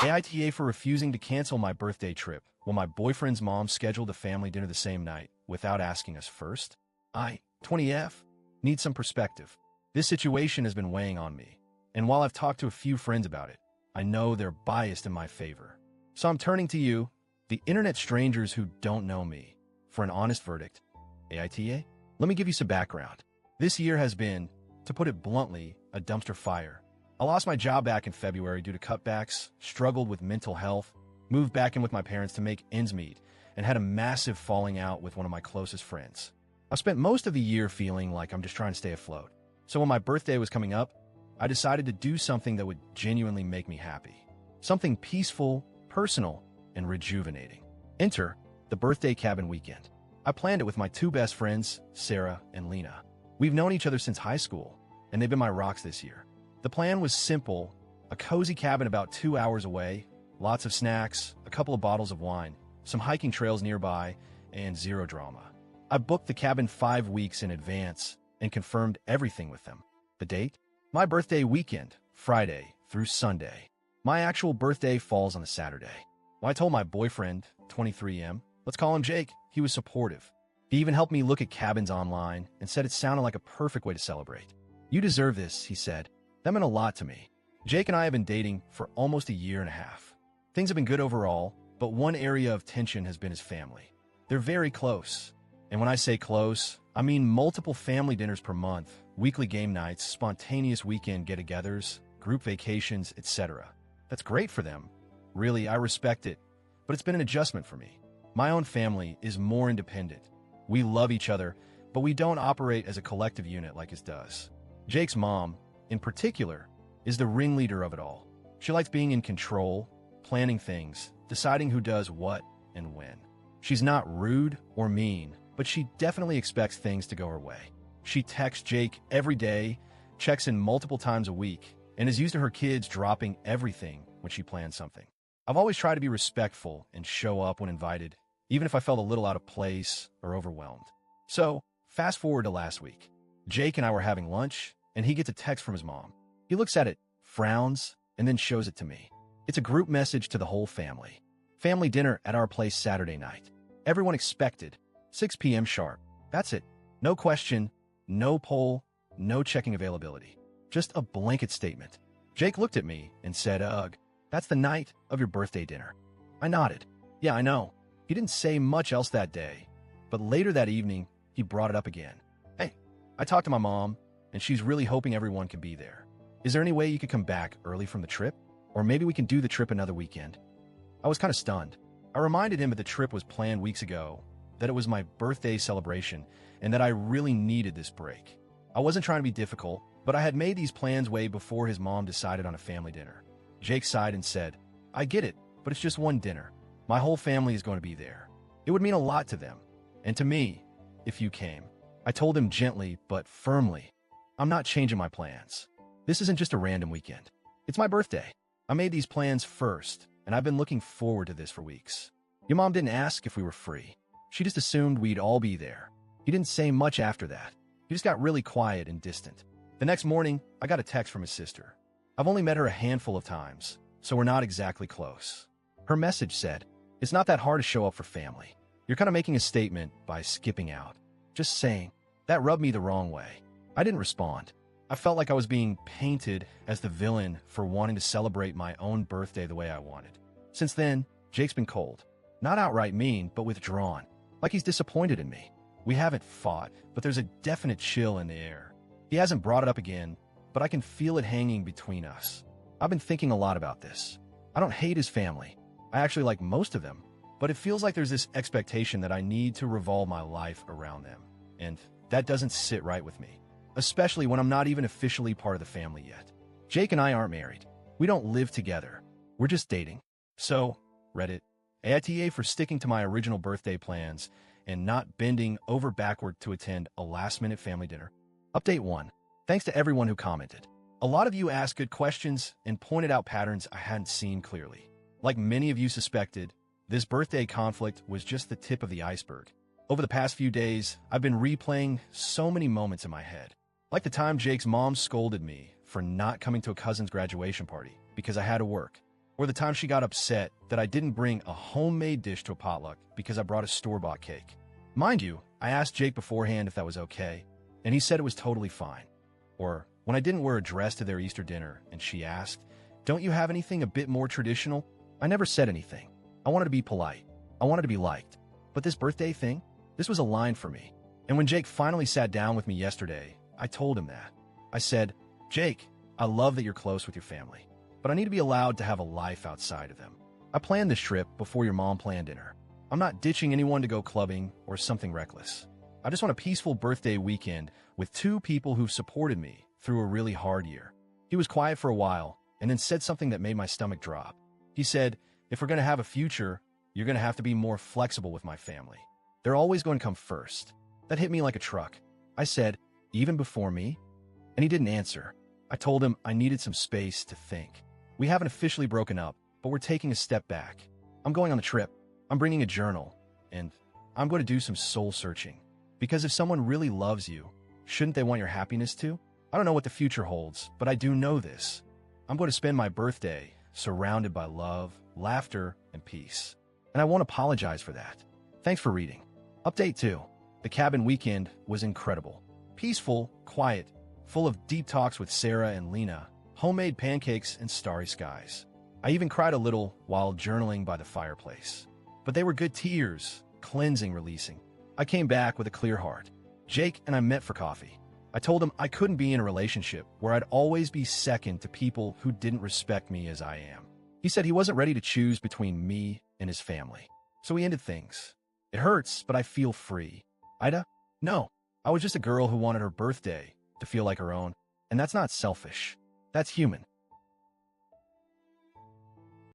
AITA for refusing to cancel my birthday trip while my boyfriend's mom scheduled a family dinner the same night without asking us first. I, 20F, need some perspective. This situation has been weighing on me, and while I've talked to a few friends about it, I know they're biased in my favor. So I'm turning to you, the internet strangers who don't know me, for an honest verdict. AITA? Let me give you some background. This year has been, to put it bluntly, a dumpster fire. I lost my job back in February due to cutbacks, struggled with mental health, moved back in with my parents to make ends meet, and had a massive falling out with one of my closest friends. I've spent most of the year feeling like I'm just trying to stay afloat. So when my birthday was coming up, I decided to do something that would genuinely make me happy. Something peaceful, personal, and rejuvenating. Enter the birthday cabin weekend. I planned it with my two best friends, Sarah and Lena. We've known each other since high school, and they've been my rocks this year. The plan was simple, a cozy cabin about 2 hours away, lots of snacks, a couple of bottles of wine, some hiking trails nearby, and zero drama. I booked the cabin 5 weeks in advance and confirmed everything with them. The date? My birthday weekend, Friday through Sunday. My actual birthday falls on a Saturday. When I told my boyfriend, 23M, let's call him Jake, he was supportive. He even helped me look at cabins online and said it sounded like a perfect way to celebrate. You deserve this, he said. That meant a lot to me. Jake and I have been dating for almost a year and a half. Things have been good overall, but one area of tension has been his family. They're very close. And when I say close, I mean multiple family dinners per month, weekly game nights, spontaneous weekend get-togethers, group vacations, etc. That's great for them. Really, I respect it, but it's been an adjustment for me. My own family is more independent. We love each other, but we don't operate as a collective unit like his does. Jake's mom, in particular, is the ringleader of it all. She likes being in control, planning things, deciding who does what and when. She's not rude or mean, but she definitely expects things to go her way. She texts Jake every day, checks in multiple times a week, and is used to her kids dropping everything when she plans something. I've always tried to be respectful and show up when invited, even if I felt a little out of place or overwhelmed. So, fast forward to last week. Jake and I were having lunch, and he gets a text from his mom. He looks at it, frowns, and then shows it to me. It's a group message to the whole family. Family dinner at our place Saturday night. Everyone expected. 6 p.m. sharp. That's it. No question, no poll, no checking availability. Just a blanket statement. Jake looked at me and said, "Ugh, that's the night of your birthday dinner." I nodded. Yeah, I know. He didn't say much else that day, but later that evening, he brought it up again. Hey, I talked to my mom, and she's really hoping everyone can be there. Is there any way you could come back early from the trip? Or maybe we can do the trip another weekend? I was kind of stunned. I reminded him that the trip was planned weeks ago, that it was my birthday celebration, and that I really needed this break. I wasn't trying to be difficult, but I had made these plans way before his mom decided on a family dinner. Jake sighed and said, "I get it, but it's just one dinner. My whole family is going to be there. It would mean a lot to them, and to me, if you came." I told him gently but firmly, "I'm not changing my plans. This isn't just a random weekend. It's my birthday. I made these plans first, and I've been looking forward to this for weeks. Your mom didn't ask if we were free. She just assumed we'd all be there." He didn't say much after that. He just got really quiet and distant. The next morning, I got a text from his sister. I've only met her a handful of times, so we're not exactly close. Her message said, "It's not that hard to show up for family. You're kind of making a statement by skipping out." Just saying. That rubbed me the wrong way. I didn't respond. I felt like I was being painted as the villain for wanting to celebrate my own birthday the way I wanted. Since then, Jake's been cold. Not outright mean, but withdrawn. Like he's disappointed in me. We haven't fought, but there's a definite chill in the air. He hasn't brought it up again, but I can feel it hanging between us. I've been thinking a lot about this. I don't hate his family. I actually like most of them, but it feels like there's this expectation that I need to revolve my life around them. And that doesn't sit right with me, especially when I'm not even officially part of the family yet. Jake and I aren't married. We don't live together. We're just dating. So, Reddit, AITA for sticking to my original birthday plans and not bending over backward to attend a last-minute family dinner. Update 1. Thanks to everyone who commented. A lot of you asked good questions and pointed out patterns I hadn't seen clearly. Like many of you suspected, this birthday conflict was just the tip of the iceberg. Over the past few days, I've been replaying so many moments in my head. Like the time Jake's mom scolded me for not coming to a cousin's graduation party because I had to work. Or the time she got upset that I didn't bring a homemade dish to a potluck because I brought a store-bought cake. Mind you, I asked Jake beforehand if that was okay, and he said it was totally fine. Or when I didn't wear a dress to their Easter dinner and she asked, "Don't you have anything a bit more traditional?" I never said anything. I wanted to be polite. I wanted to be liked. But this birthday thing, this was a line for me. And when Jake finally sat down with me yesterday, I told him that. I said, "Jake, I love that you're close with your family, but I need to be allowed to have a life outside of them. I planned this trip before your mom planned dinner. I'm not ditching anyone to go clubbing or something reckless. I just want a peaceful birthday weekend with two people who've supported me through a really hard year." He was quiet for a while and then said something that made my stomach drop. He said, "If we're going to have a future, you're going to have to be more flexible with my family. They're always going to come first." That hit me like a truck. I said, "Even before me?" And he didn't answer. I told him I needed some space to think. We haven't officially broken up, but we're taking a step back. I'm going on the trip. I'm bringing a journal, and I'm going to do some soul searching. Because if someone really loves you, shouldn't they want your happiness too? I don't know what the future holds, but I do know this. I'm going to spend my birthday surrounded by love, laughter, and peace. And I won't apologize for that. Thanks for reading. Update 2. The cabin weekend was incredible. Peaceful, quiet, full of deep talks with Sarah and Lena, homemade pancakes, and starry skies. I even cried a little while journaling by the fireplace. But they were good tears, cleansing, releasing. I came back with a clear heart. Jake and I met for coffee. I told him I couldn't be in a relationship where I'd always be second to people who didn't respect me as I am. He said he wasn't ready to choose between me and his family. So we ended things. It hurts, but I feel free. AITA? No. I was just a girl who wanted her birthday to feel like her own. And that's not selfish. That's human.